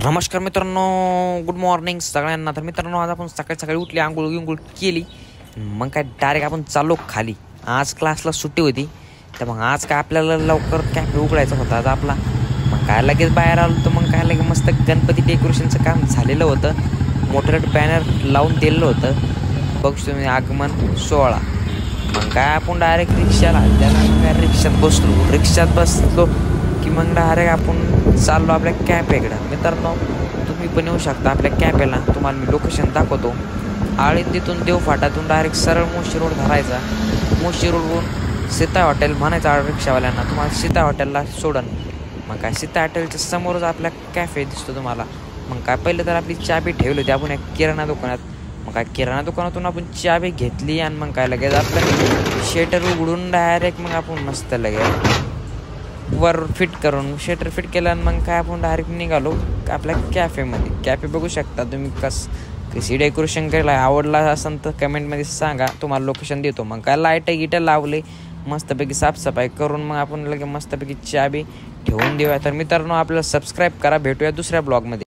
नमस्कार मित्रांनो, good morning सगळ्यांना. तर मित्रांनो, आज आपण सकाळी सकाळी उठली, आंघोळ केली, मग काय डायरेक्ट आपण चाललो खाली. आज क्लासला सुट्टी होती, तर मग आज काय आपल्याला लवकर कॅफे उघडायचा होता आज आपला. मग काय लगेच बाहेर आलो, तर मग काय लगेच मस्त गणपती डेकोरेशनचं काम झालेलं होतं. मोठं बॅनर लावून दिलेलं होतं, बघू तुम्ही, आगमन सोहळा. मग काय आपण डायरेक्ट रिक्षाला, त्याला रिक्षात बसलो. रिक्षात बसलो की मग डायरेक्ट आपण चाललो आपल्या कॅफेकडं. मित्रांनो, तुम्ही पण येऊ शकता आपल्या कॅफेला. तुम्हाला मी लोकेशन दाखवतो. आळंदीतून देवफाटातून डायरेक्ट सरळ मोशी रोड धरायचा. मोशी रोडवरून सीता हॉटेल म्हणायचं रिक्षावाल्यांना, तुम्हाला सीता हॉटेलला सोडन. मग काय सीता हॉटेलच्या समोरच आपला कॅफे दिसतो तुम्हाला. मग काय पहिलं तर आपली चाबी ठेवली होती आपण एक किराणा दुकानात. मग काय किराणा दुकानातून आपण चाबी घेतली आणि मग काय लगेच आपलं शेटर उघडून डायरेक्ट मग आपण मस्त लगेच वर फिट करून शटर फिट केलं आणि मग काय आपण डायरेक्ट निघालो आपल्या कॅफेमध्ये. कॅफे बघू शकता तुम्ही कशी डेकोरेशन केलं आहे. आवडला असेल तर कमेंटमध्ये सांगा, तुम्हाला लोकेशन देतो. मग काय लाईट गिटर लावले, मस्तपैकी साफसफाई करून मग आपण लगे मस्तपैकी चाबी ठेवून देऊया. तर मित्रांनो, आपल्याला सबस्क्राईब करा. भेटूया दुसऱ्या ब्लॉगमध्ये.